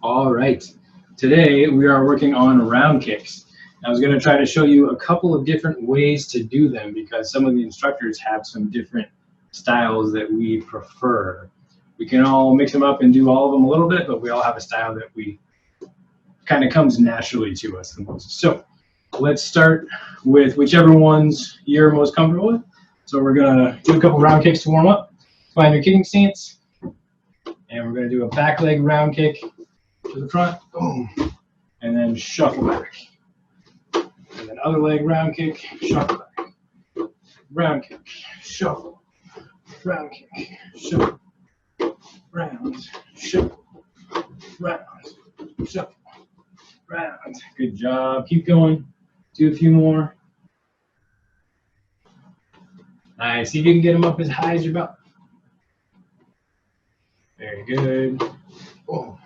All right, today we are working on round kicks. I was going to try to show you a couple of different ways to do them because some of the instructors have some different styles that we prefer. We can all mix them up and do all of them a little bit, but we all have a style that we kind of comes naturally to us the most. So let's start with whichever ones you're most comfortable with. So we're going to do a couple round kicks to warm up. Find your kicking stance, and we're going to do a back leg round kick to the front, boom, and then shuffle back. And then other leg round kick, shuffle back. Round kick, shuffle. Round kick, shuffle. Round, shuffle. Round, shuffle. Round. Good job. Keep going. Do a few more. Nice. See if you can get them up as high as your belt. Very good. Boom.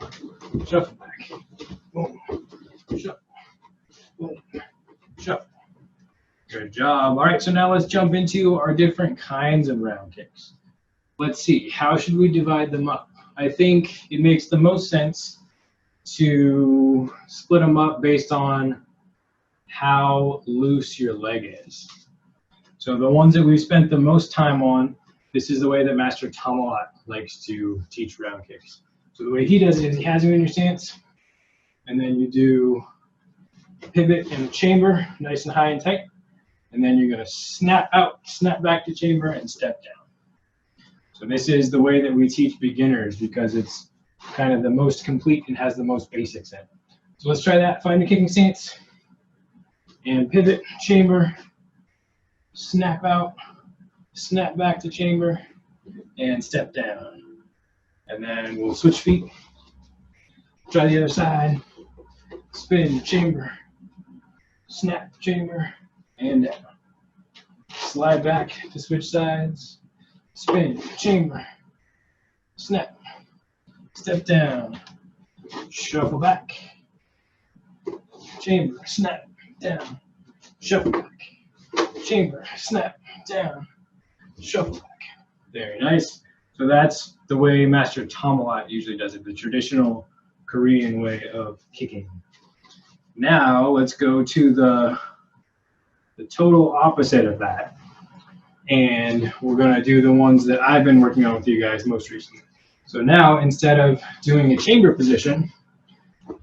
Shuffle back. Boom. Shuffle. Boom. Shuffle. Good job. All right, so now let's jump into our different kinds of round kicks. Let's see, how should we divide them up? I think it makes the most sense to split them up based on how loose your leg is. So the ones that we've spent the most time on, this is the way that Master Tomalot likes to teach round kicks. So the way he does it is he has you in your stance, and then you do pivot in the chamber, nice and high and tight, and then you're going to snap out, snap back to chamber, and step down. So this is the way that we teach beginners because it's kind of the most complete and has the most basics in it. So let's try that. Find your kicking stance, and pivot, chamber, snap out, snap back to chamber, and step down. And then we'll switch feet. Try the other side. Spin, chamber, snap, chamber, and down. Slide back to switch sides. Spin, chamber, snap, step down, shuffle back, chamber, snap, down, shuffle back, chamber, snap, down, shuffle back. Very nice. So that's the way Master Tomalot usually does it, the traditional Korean way of kicking. Now let's go to the total opposite of that. And we're going to do the ones that I've been working on with you guys most recently. So now, instead of doing a chamber position,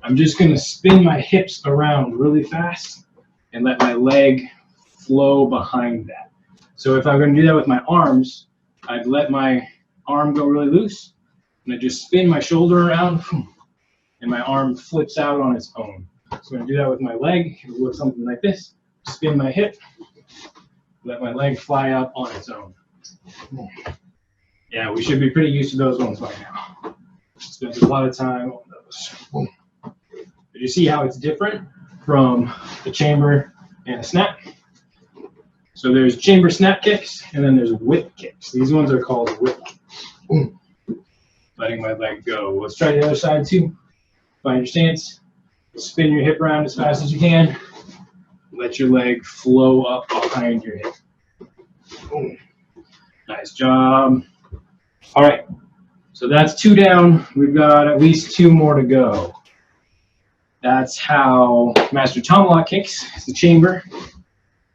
I'm just going to spin my hips around really fast and let my leg flow behind that. So if I'm going to do that with my arms, I'd let my arm go really loose, and I just spin my shoulder around, and my arm flips out on its own. So I'm going to do that with my leg. It'll look something like this. Spin my hip, let my leg fly up on its own. Yeah, we should be pretty used to those ones by now. Spent a lot of time on those. But you see how it's different from the chamber and a snap? So there's chamber snap kicks, and then there's whip kicks. These ones are called whip kicks. Boom. Letting my leg go. Let's try the other side too. Find your stance. Spin your hip around as fast as you can. Let your leg flow up behind your hip. Boom. Nice job. All right. So that's 2 down. We've got at least 2 more to go. That's how Master Tomalot kicks. It's the chamber.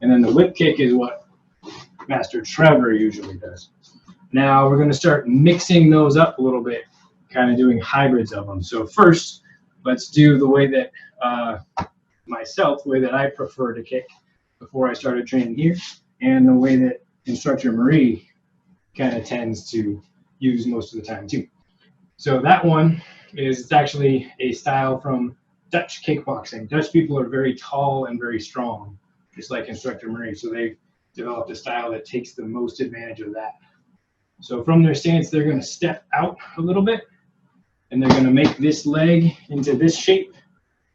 And then the whip kick is what Master Trevor usually does. Now we're going to start mixing those up a little bit, kind of doing hybrids of them. So first, let's do the way that the way that I prefer to kick before I started training here, and the way that instructor Marie kind of tends to use most of the time too. So that one is, it's actually a style from Dutch kickboxing. Dutch people are very tall and very strong, just like instructor Marie. So they've developed a style that takes the most advantage of that. So from their stance, they're going to step out a little bit, and they're going to make this leg into this shape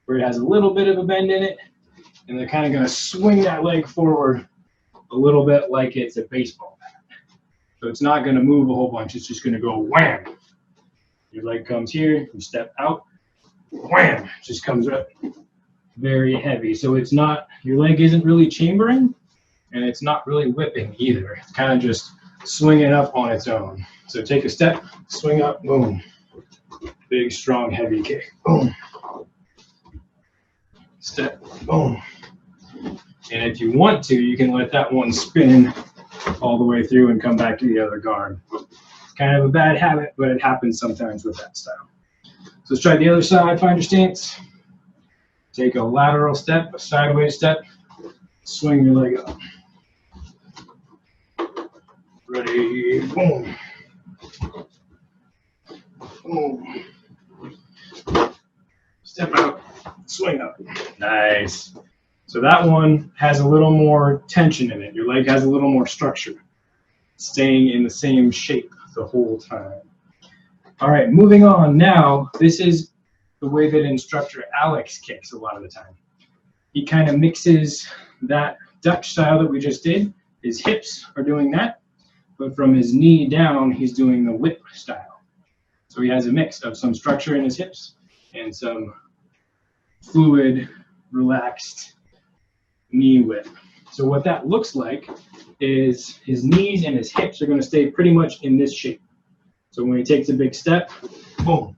where it has a little bit of a bend in it, and they're kind of going to swing that leg forward a little bit like it's a baseball bat. So it's not going to move a whole bunch. It's just going to go wham. Your leg comes here, you step out, wham, just comes up very heavy. So it's not, your leg isn't really chambering, and it's not really whipping either. It's kind of just swinging up on its own. So take a step, swing up, boom. Big, strong, heavy kick. Boom. Step. Boom. And if you want to, you can let that one spin all the way through and come back to the other guard. It's kind of a bad habit, but it happens sometimes with that style. So let's try the other side. Find your stance. Take a lateral step, a sideways step. Swing your leg up. Ready, boom. Boom. Step out, swing up. Nice. So that one has a little more tension in it. Your leg has a little more structure, staying in the same shape the whole time. All right, moving on. Now, this is the way that instructor Alex kicks a lot of the time. He kind of mixes that Dutch style that we just did. His hips are doing that, but from his knee down, he's doing the whip style. So he has a mix of some structure in his hips and some fluid, relaxed knee whip. So what that looks like is his knees and his hips are going to stay pretty much in this shape. So when he takes a big step, boom,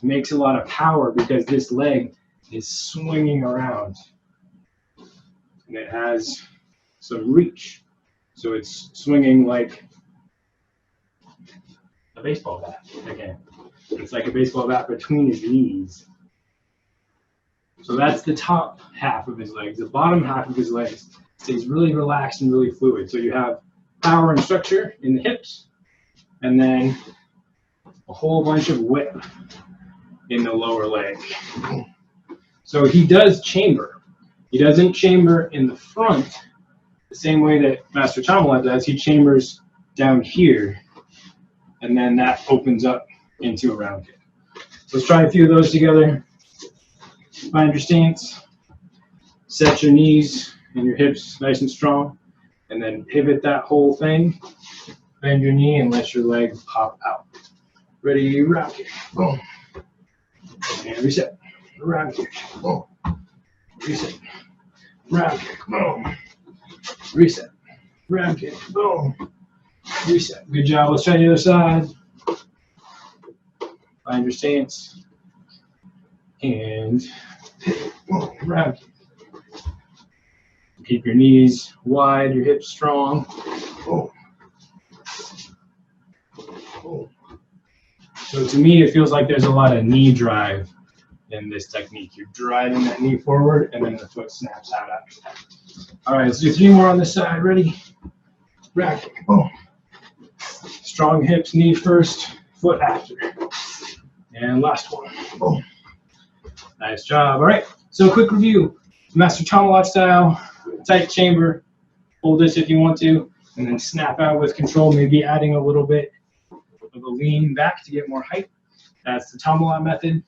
makes a lot of power because this leg is swinging around. And it has some reach. So it's swinging like a baseball bat again. It's like a baseball bat between his knees. So that's the top half of his legs. The bottom half of his legs stays really relaxed and really fluid. So you have power and structure in the hips, and then a whole bunch of whip in the lower leg. So he does chamber. He doesn't chamber in the front the same way that Master Chamalat does. He chambers down here, and then that opens up into a round kick. So let's try a few of those together. Find your stance. Set your knees and your hips nice and strong, and then pivot that whole thing. Bend your knee and let your leg pop out. Ready, round kick. Boom. And reset. Round kick. Boom. Reset. Round kick. Boom. Reset. Round kick. Boom. Reset. Good job. Let's try the other side. Find your stance. And boom. Round kick. Keep your knees wide, your hips strong. Boom. Boom. So to me, it feels like there's a lot of knee drive in this technique. You're driving that knee forward, and then the foot snaps out after that. All right, let's do 3 more on this side. Ready? Round kick. Boom. Strong hips, knee first, foot after. And last one. Boom. Nice job. All right, so quick review. Master Chamalat style, tight chamber. Hold this if you want to, and then snap out with control, maybe adding a little bit of a lean back to get more height. That's the Chamalat method.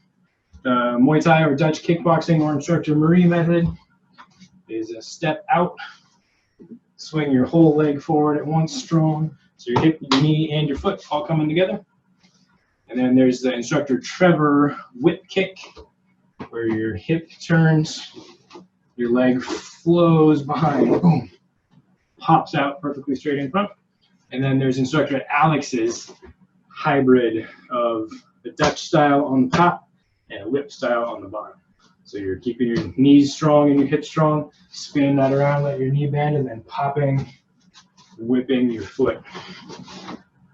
The Muay Thai or Dutch kickboxing or instructor Marie method is a step out, swing your whole leg forward at once strong, so your hip, your knee, and your foot all coming together. And then there's the instructor Trevor whip kick, where your hip turns, your leg flows behind, boom, pops out perfectly straight in front. And then there's instructor Alex's hybrid of the Dutch style on the top and a whip style on the bottom. So you're keeping your knees strong and your hips strong, spinning that around, let your knee bend, and then popping, whipping your foot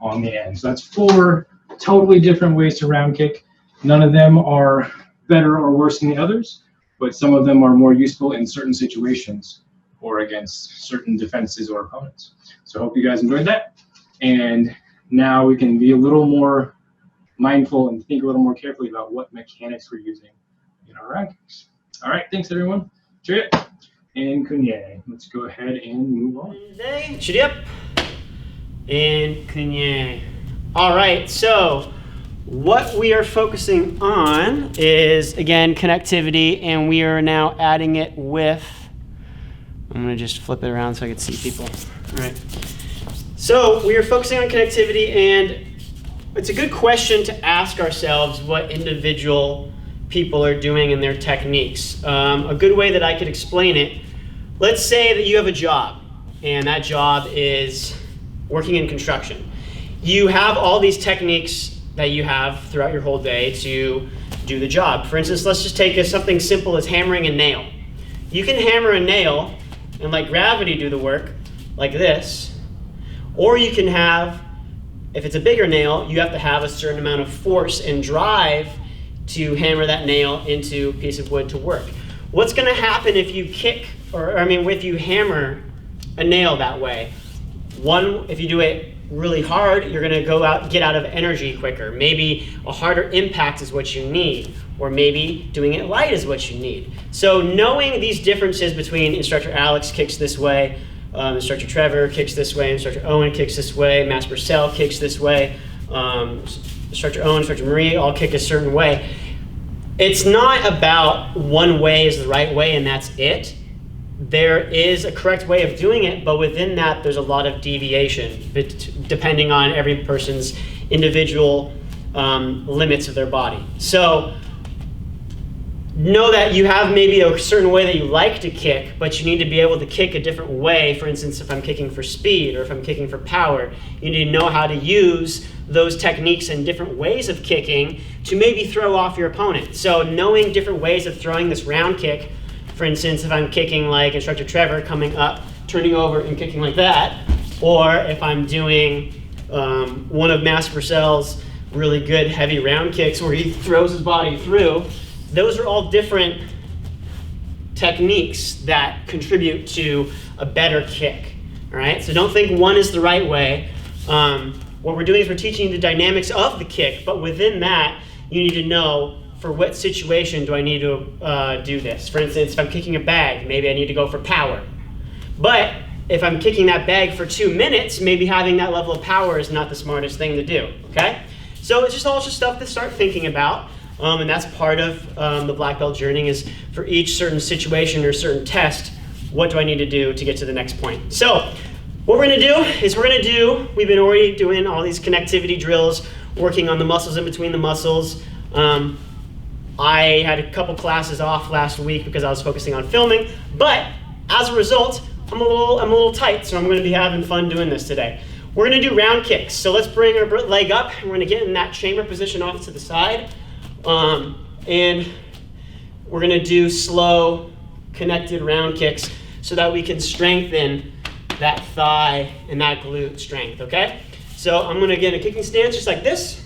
on the end. So that's 4 totally different ways to round kick. None of them are better or worse than the others, but some of them are more useful in certain situations or against certain defenses or opponents. So I hope you guys enjoyed that. And now we can be a little more mindful and think a little more carefully about what mechanics we're using in our round kicks. All right, thanks everyone. Cheerio and kunye. Let's go ahead and move on. Cheerio and kunye. All right, so what we are focusing on is, again, connectivity, and we are now adding it with, I'm going to just flip it around so I can see people. All right. So we are focusing on connectivity, and it's a good question to ask ourselves what individual people are doing in their techniques. A good way that I could explain it, let's say that you have a job, and that job is working in construction. You have all these techniques that you have throughout your whole day to do the job. For instance, let's just take something simple as hammering a nail. You can hammer a nail and let gravity do the work like this, or you can have, if it's a bigger nail, you have to have a certain amount of force and drive to hammer that nail into a piece of wood to work. What's going to happen if you if you hammer a nail that way? One, if you do it really hard, you're going to get out of energy quicker. Maybe a harder impact is what you need, or maybe doing it light is what you need. So knowing these differences between Instructor Alex kicks this way, Instructor Trevor kicks this way, Instructor Owen kicks this way, Master Purcell kicks this way, Instructor Owen, Instructor Marie all kick a certain way. It's not about one way is the right way and that's it. There is a correct way of doing it, but within that there's a lot of deviation depending on every person's individual limits of their body. So know that you have maybe a certain way that you like to kick, but you need to be able to kick a different way. For instance, if I'm kicking for speed or if I'm kicking for power, you need to know how to use those techniques and different ways of kicking to maybe throw off your opponent. So knowing different ways of throwing this round kick, for instance, if I'm kicking like Instructor Trevor, coming up, turning over and kicking like that, or if I'm doing one of Master Purcell's really good heavy round kicks where he throws his body through, those are all different techniques that contribute to a better kick, all right? So don't think one is the right way. What we're doing is we're teaching you the dynamics of the kick, but within that, you need to know for what situation do I need to do this. For instance, if I'm kicking a bag, maybe I need to go for power. But if I'm kicking that bag for 2 minutes, maybe having that level of power is not the smartest thing to do, okay? So it's just all just stuff to start thinking about. And that's part of the black belt journey is for each certain situation or certain test, what do I need to do to get to the next point? So what we're gonna do is we've been already doing all these connectivity drills, working on the muscles in between the muscles. I had a couple classes off last week because I was focusing on filming, but as a result, I'm a little tight, so I'm gonna be having fun doing this today. We're gonna do round kicks. So let's bring our leg up, and we're gonna get in that chamber position off to the side. And we're gonna do slow, connected round kicks so that we can strengthen that thigh and that glute strength, okay? So I'm gonna get in a kicking stance just like this.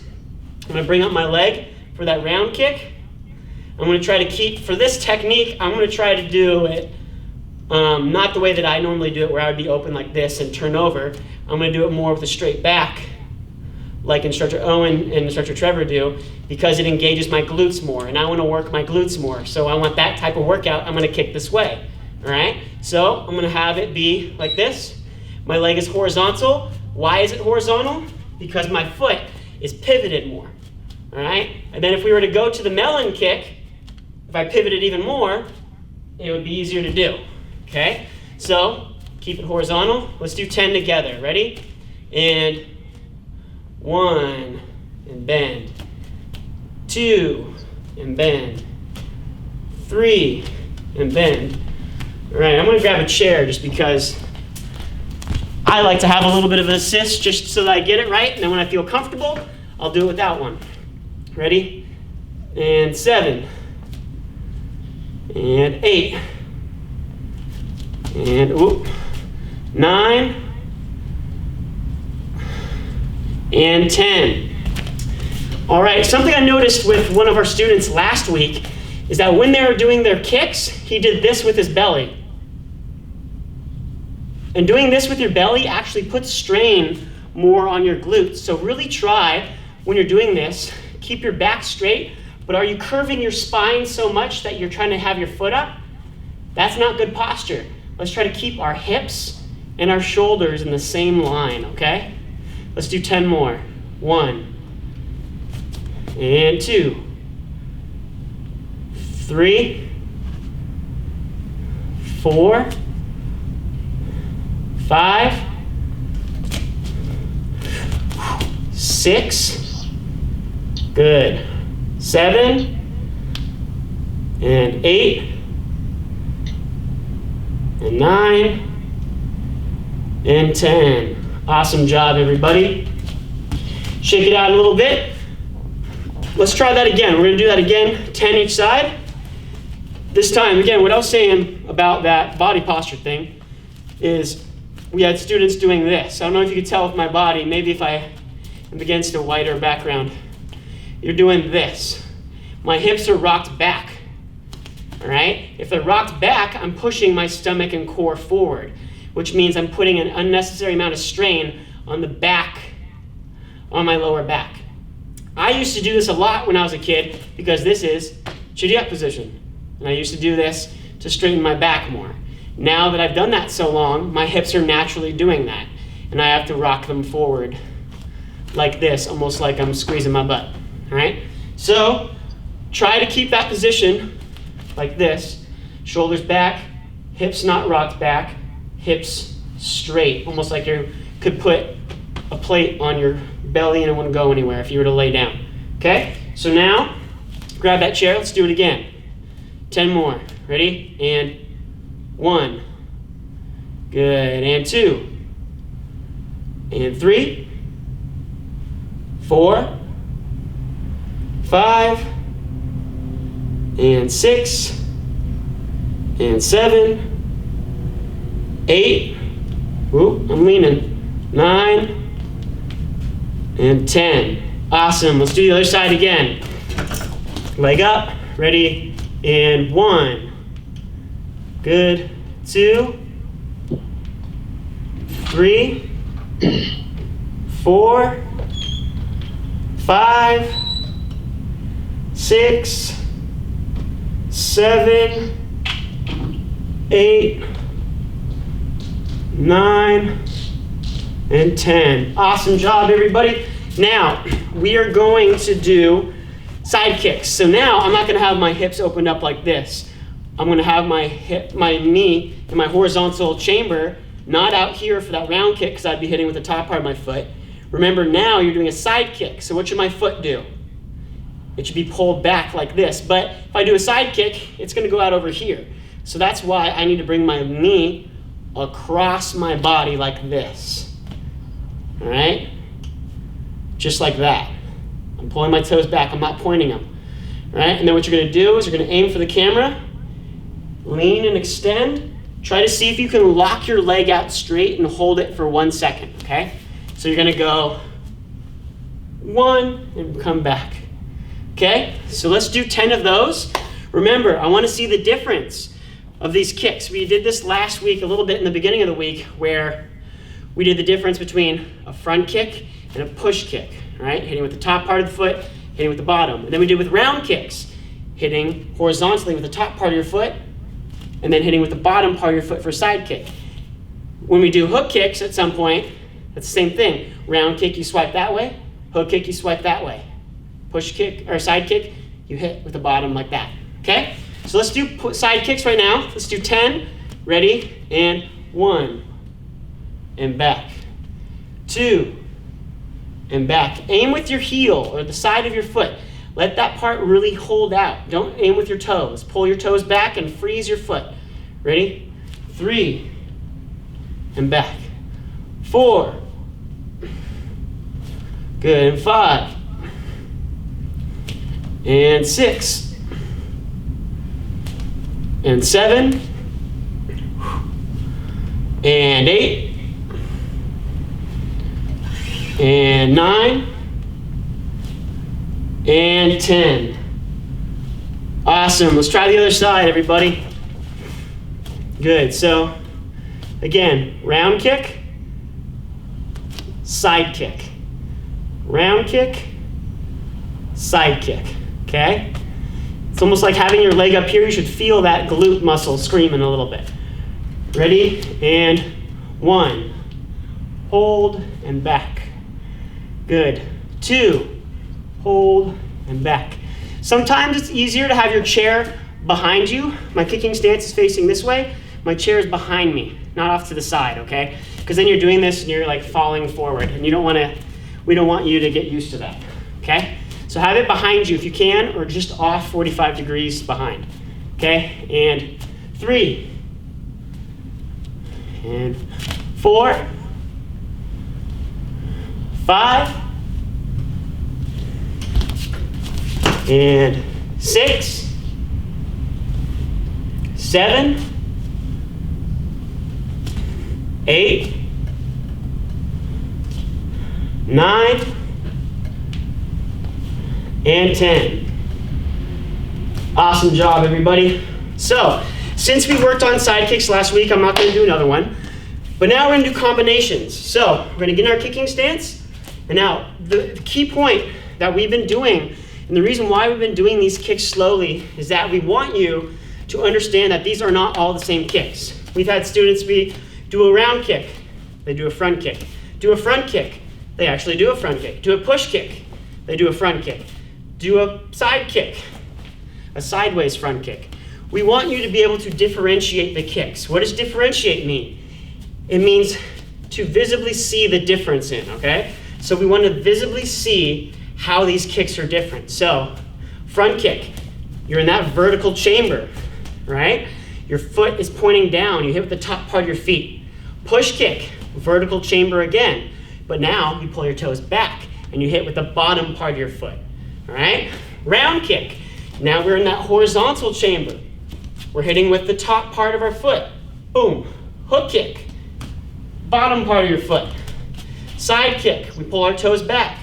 I'm gonna bring up my leg for that round kick. I'm gonna try to keep, for this technique, I'm gonna try to do it not the way that I normally do it, where I would be open like this and turn over. I'm gonna do it more with a straight back, like Instructor Owen and Instructor Trevor do, because it engages my glutes more, and I want to work my glutes more. So I want that type of workout, I'm going to kick this way, all right? So I'm going to have it be like this. My leg is horizontal. Why is it horizontal? Because my foot is pivoted more, all right? And then if we were to go to the melon kick, if I pivoted even more, it would be easier to do, okay? So keep it horizontal. Let's do 10 together. Ready? And 1, and bend. 2, and bend. 3, and bend. All right, I'm gonna grab a chair just because I like to have a little bit of an assist just so that I get it right, and then when I feel comfortable, I'll do it without one. Ready? And 7, and 8, and 9, and 10. All right, something I noticed with one of our students last week is that when they were doing their kicks, he did this with his belly. And doing this with your belly actually puts strain more on your glutes. So really try, when you're doing this, keep your back straight, but are you curving your spine so much that you're trying to have your foot up? That's not good posture. Let's try to keep our hips and our shoulders in the same line, okay? Let's do 10 more. 1, and 2, 3, 4, 5, 6, good, 7, and 8, and 9, and 10. Awesome job, everybody. Shake it out a little bit. let's try that again. We're gonna do that again, 10 each side. This time, again, what I was saying about that body posture thing is we had students doing this. I don't know if you could tell with my body, maybe if I am against a whiter background. You're doing this. My hips are rocked back, all right? If they're rocked back, I'm pushing my stomach and core forward, which means I'm putting an unnecessary amount of strain on the back, on my lower back. I used to do this a lot when I was a kid because this is chidiyat position. And I used to do this to straighten my back more. Now that I've done that so long, my hips are naturally doing that. And I have to rock them forward like this, almost like I'm squeezing my butt, all right? So try to keep that position like this. Shoulders back, hips not rocked back, hips straight, almost like you could put a plate on your belly and it wouldn't go anywhere if you were to lay down, okay? So now, grab that chair, let's do it again. 10 more, ready? And 1, good, and 2, and 3, 4, 5, and 6, and 7, 8, whoop, I'm leaning, 9, and 10. Awesome, let's do the other side again. Leg up, ready, and 1, good, 2, 3, 4, 5, 6, 7, 8, 9, and 10. Awesome job, everybody. Now, we are going to do side kicks. So now I'm not going to have my hips opened up like this. I'm going to have my knee in my horizontal chamber, not out here for that round kick because I'd be hitting with the top part of my foot. Remember, now you're doing a side kick. So what should my foot do? It should be pulled back like this. But if I do a side kick, it's going to go out over here. So that's why I need to bring my knee across my body like this. All right? Just like that. I'm pulling my toes back. I'm not pointing them. All right? And then what you're going to do is you're going to aim for the camera, lean and extend. Try to see if you can lock your leg out straight and hold it for 1 second, okay? So you're going to go 1 and come back. Okay? So let's do 10 of those. Remember, I want to see the difference of these kicks. We did this last week a little bit in the beginning of the week where we did the difference between a front kick and a push kick, right? Hitting with the top part of the foot, hitting with the bottom. And then we did with round kicks, hitting horizontally with the top part of your foot, and then hitting with the bottom part of your foot for a side kick. When we do hook kicks at some point, that's the same thing. Round kick, you swipe that way. Hook kick, you swipe that way. Push kick, or side kick, you hit with the bottom like that, okay? So let's do side kicks right now. Let's do 10. Ready? And 1. And back. 2. And back. Aim with your heel or the side of your foot. Let that part really hold out. Don't aim with your toes. Pull your toes back and freeze your foot. Ready? 3. And back. 4. Good. And 5. And 6. And 7. And 8. And 9. And 10. Awesome. Let's try the other side, everybody. Good. So, again, round kick, side kick. Round kick, side kick. Okay? It's almost like having your leg up here. You should feel that glute muscle screaming a little bit. Ready? And 1. Hold and back. Good. 2. Hold and back. Sometimes it's easier to have your chair behind you. My kicking stance is facing this way. My chair is behind me, not off to the side, okay? Because then you're doing this and you're like falling forward, and we don't want you to get used to that, okay? So have it behind you if you can, or just off 45 degrees behind, okay? And 3. And 4. 5. And 6, 7, 8, 9, and 10. Awesome job, everybody. So, since we worked on side kicks last week, I'm not going to do another one. But now we're going to do combinations. So, we're going to get in our kicking stance. And now, the key point that we've been doing, and the reason why we've been doing these kicks slowly, is that we want you to understand that these are not all the same kicks. We've had students do a round kick, they do a front kick. Do a front kick, they actually do a front kick. Do a push kick, they do a front kick. Do a side kick, a sideways front kick. We want you to be able to differentiate the kicks. What does differentiate mean? It means to visibly see the difference in, okay? So we want to visibly see how these kicks are different. So, front kick, you're in that vertical chamber, right? Your foot is pointing down, you hit with the top part of your feet. Push kick, vertical chamber again, but now you pull your toes back and you hit with the bottom part of your foot, all right? Round kick, now we're in that horizontal chamber. We're hitting with the top part of our foot. Boom. Hook kick, bottom part of your foot. Side kick, we pull our toes back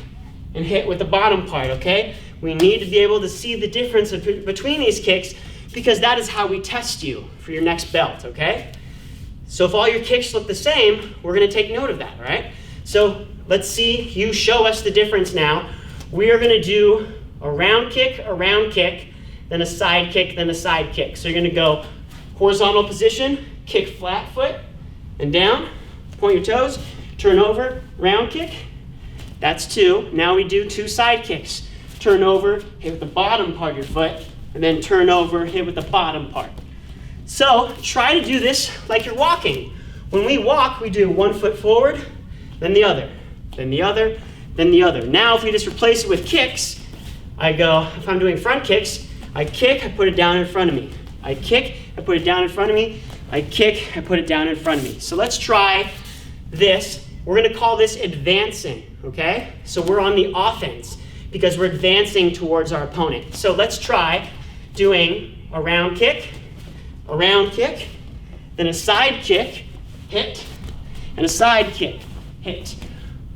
and hit with the bottom part, okay? We need to be able to see the difference between these kicks because that is how we test you for your next belt, okay? So if all your kicks look the same, we're gonna take note of that, all right? So let's see you show us the difference now. We are gonna do a round kick, then a side kick, then a side kick. So you're gonna go horizontal position, kick flat foot, and down, point your toes, turn over, round kick. That's 2. Now we do 2 side kicks. Turn over, hit with the bottom part of your foot, and then turn over, hit with the bottom part. So try to do this like you're walking. When we walk, we do 1 foot forward, then the other, then the other, then the other. Now if we just replace it with kicks, I go, if I'm doing front kicks, I kick, I put it down in front of me. I kick, I put it down in front of me. I kick, I put it down in front of me. So let's try this. We're gonna call this advancing, okay? So we're on the offense because we're advancing towards our opponent. So let's try doing a round kick, then a side kick, hit, and a side kick, hit.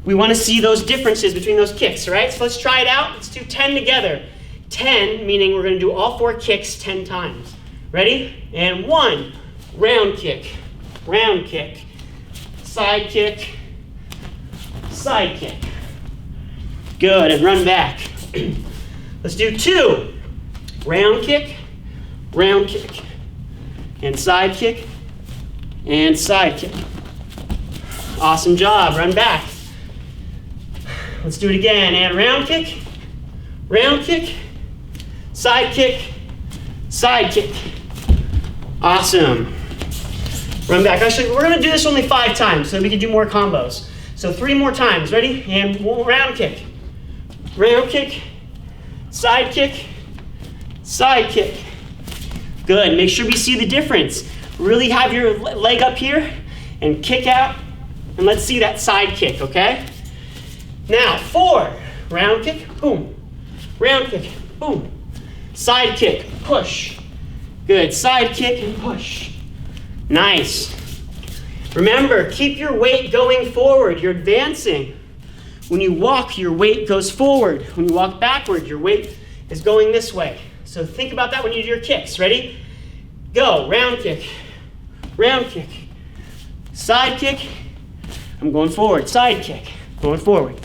We wanna see those differences between those kicks, all right? So let's try it out. Let's do 10 together. 10, meaning we're gonna do all 4 kicks 10 times. Ready? And 1, round kick, side kick, side kick. Good, and run back. Let's do 2, round kick, and side kick, Awesome job, run back. Let's do it again, and round kick, side kick. Awesome. Run back. Actually, we're gonna do this only 5 times so we can do more combos. So 3 more times, ready? And round kick, side kick. Good, make sure we see the difference. Really have your leg up here and kick out, and let's see that side kick, okay? Now, 4, round kick, boom. Round kick, boom. Side kick, push. Good, side kick and push. Nice. Remember, keep your weight going forward. You're advancing. When you walk, your weight goes forward. When you walk backward, your weight is going this way. So think about that when you do your kicks. Ready? Go, round kick, side kick. I'm going forward, side kick, going forward.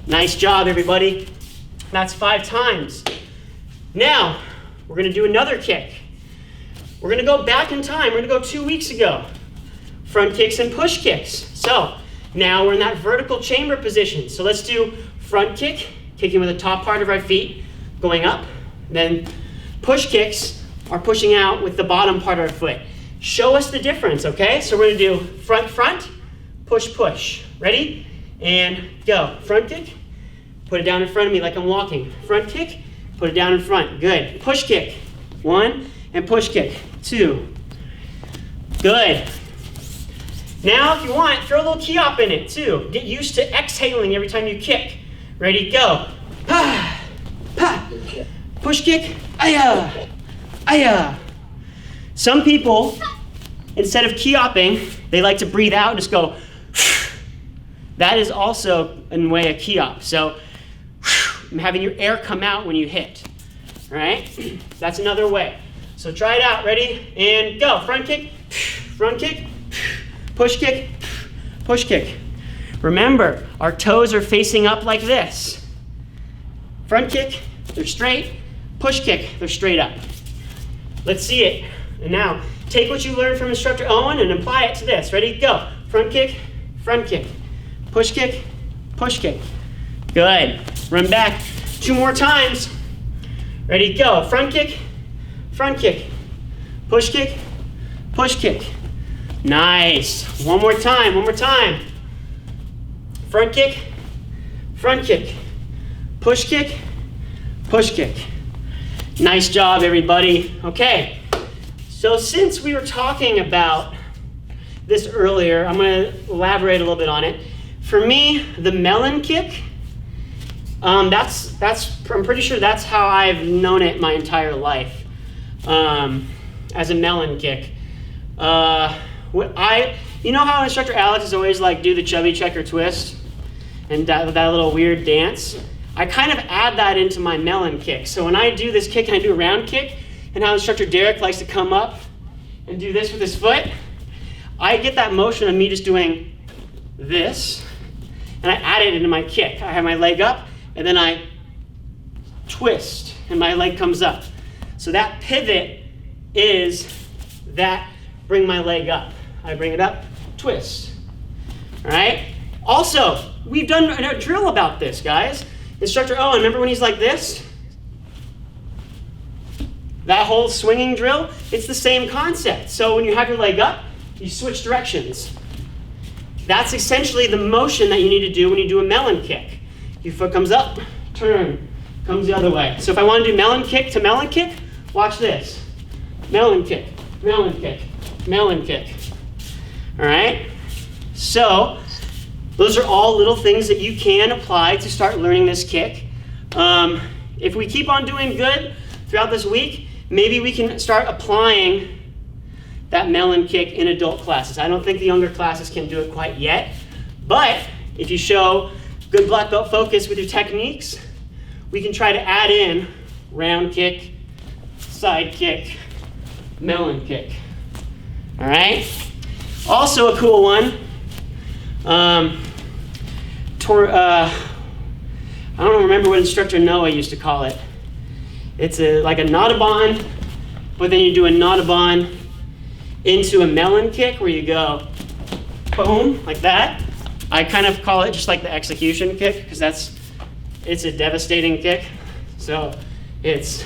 Nice job, everybody. That's 5 times. Now, we're gonna do another kick. We're gonna go back in time. We're gonna go 2 weeks ago. Front kicks and push kicks. So now we're in that vertical chamber position. So let's do front kick, kicking with the top part of our feet, going up. Then push kicks are pushing out with the bottom part of our foot. Show us the difference, okay? So we're gonna do front, push. Ready? And go. Front kick, put it down in front of me like I'm walking. Front kick, put it down in front. Good. Push kick. 1, and push kick. 2. Good. Now, if you want, throw a little key op in it too. Get used to exhaling every time you kick. Ready, go. Pa, pa, push kick, aya, aya. Some people, instead of key-opping, they like to breathe out and just go. That is also a way of key-op. So having your air come out when you hit. All right? That's another way. So try it out. Ready? And go. Front kick, push kick, push kick. Remember, our toes are facing up like this. Front kick, they're straight. Push kick, they're straight up. Let's see it. And now, take what you learned from Instructor Owen and apply it to this. Ready? Go. Front kick, push kick, push kick. Good. Run back 2 more times. Ready? Go. Front kick, push kick, push kick. Nice. One more time. Front kick, push kick, push kick. Nice job, everybody. Okay, so since we were talking about this earlier, I'm going to elaborate a little bit on it. For me, the melon kick, I'm pretty sure that's how I've known it my entire life, as a melon kick. You know how Instructor Alex is always like, do the chubby checker twist and that little weird dance? I kind of add that into my melon kick. So when I do this kick and I do a round kick, and how Instructor Derek likes to come up and do this with his foot, I get that motion of me just doing this, and I add it into my kick. I have my leg up, and then I twist, and my leg comes up. So that pivot is that bring my leg up. I bring it up, twist. All right? Also, we've done a drill about this, guys. Instructor Owen, remember when he's like this? That whole swinging drill, it's the same concept. So when you have your leg up, you switch directions. That's essentially the motion that you need to do when you do a melon kick. Your foot comes up, turn, comes the other way. So if I want to do melon kick to melon kick, watch this. Melon kick, melon kick, melon kick. All right? So those are all little things that you can apply to start learning this kick. If we keep on doing good throughout this week, maybe we can start applying that melon kick in adult classes. I don't think the younger classes can do it quite yet, but if you show good black belt focus with your techniques, we can try to add in round kick, side kick, melon kick. All right? Also a cool one. I don't remember what Instructor Noah used to call it. It's like a Notabon, but then you do a Notabon into a melon kick where you go boom, like that. I kind of call it just like the execution kick because it's a devastating kick. So it's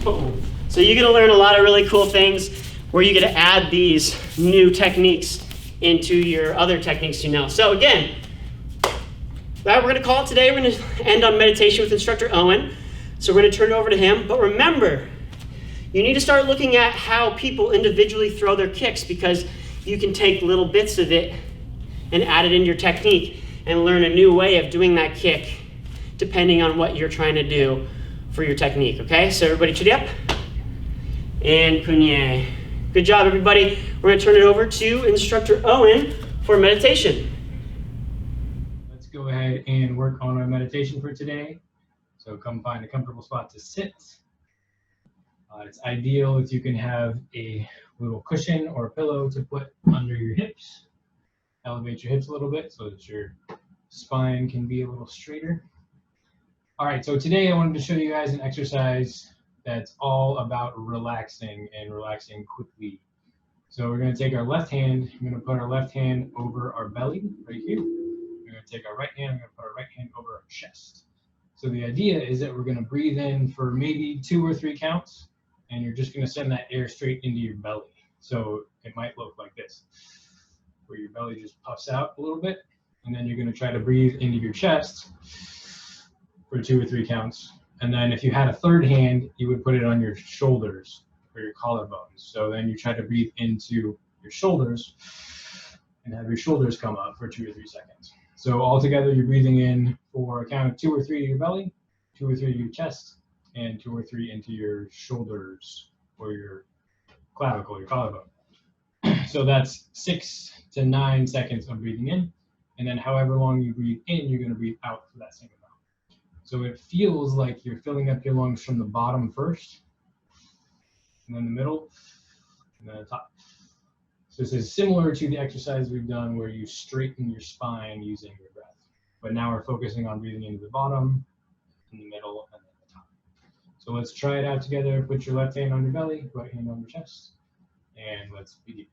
boom. So you're going to learn a lot of really cool things where you get to add these new techniques into your other techniques you know. So again, that we're going to call it today. We're going to end on meditation with Instructor Owen. So we're going to turn it over to him. But remember, you need to start looking at how people individually throw their kicks because you can take little bits of it and add it into your technique and learn a new way of doing that kick depending on what you're trying to do for your technique. Okay, so everybody chitty up and kunye. Good job, everybody. We're going to turn it over to Instructor Owen for meditation. Let's go ahead and work on our meditation for today. So come find a comfortable spot to sit. It's ideal if you can have a little cushion or a pillow to put under your hips. Elevate your hips a little bit so that your spine can be a little straighter. All right, so today I wanted to show you guys an exercise that's all about relaxing and relaxing quickly. So we're going to take our left hand, I'm going to put our left hand over our belly right here. We're going to take our right hand, I'm going to put our right hand over our chest. So the idea is that we're going to breathe in for maybe 2 or 3 counts, and you're just going to send that air straight into your belly. So it might look like this, where your belly just puffs out a little bit, and then you're going to try to breathe into your chest for 2 or 3 counts. And then if you had a third hand, you would put it on your shoulders or your collarbones. So then you try to breathe into your shoulders and have your shoulders come up for 2 or 3 seconds. So altogether, you're breathing in for a count of 2 or 3 to your belly, 2 or 3 to your chest, and 2 or 3 into your shoulders or your clavicle, your collarbone. So that's 6 to 9 seconds of breathing in, and then however long you breathe in, you're going to breathe out for that same amount. So it feels like you're filling up your lungs from the bottom first, and then the middle, and then the top. So this is similar to the exercise we've done where you straighten your spine using your breath. But now we're focusing on breathing into the bottom, in the middle, and then the top. So let's try it out together. Put your left hand on your belly, right hand on your chest, and let's begin.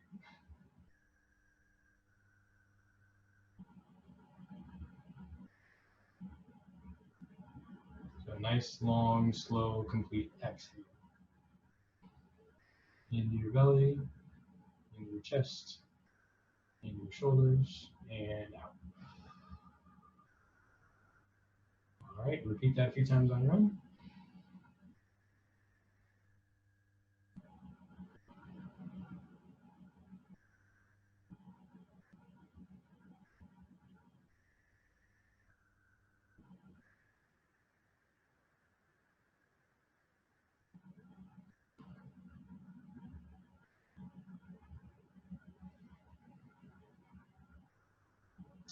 So nice, long, slow, complete exhale. Into your belly, into your chest, into your shoulders, and out. All right, repeat that a few times on your own.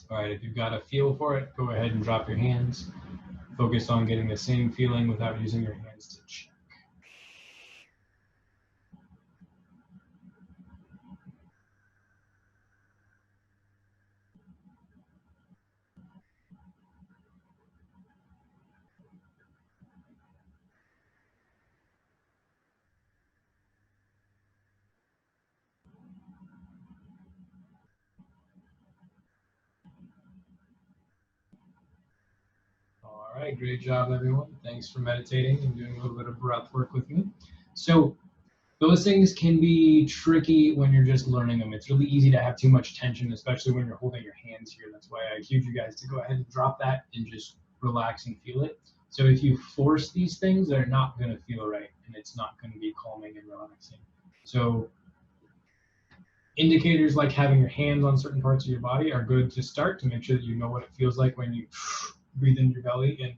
All right, if you've got a feel for it, go ahead and drop your hands. Focus on getting the same feeling without using your hands to check. All right, great job, everyone. Thanks for meditating and doing a little bit of breath work with me. So those things can be tricky when you're just learning them. It's really easy to have too much tension, especially when you're holding your hands here. That's why I accuse you guys to go ahead and drop that and just relax and feel it. So if you force these things, they're not going to feel right, and it's not going to be calming and relaxing. So indicators like having your hands on certain parts of your body are good to start to make sure that you know what it feels like when you breathe into your belly and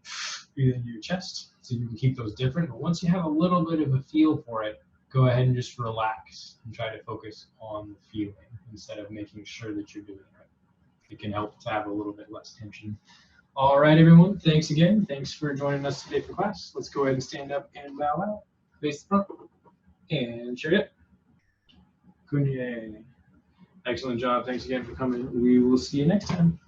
breathe into your chest, so you can keep those different. But once you have a little bit of a feel for it, go ahead and just relax and try to focus on the feeling instead of making sure that you're doing it. It can help to have a little bit less tension. All right, everyone. Thanks again. Thanks for joining us today for class. Let's go ahead and stand up and bow out. Face the front. And chariot. Kunye. Excellent job. Thanks again for coming. We will see you next time.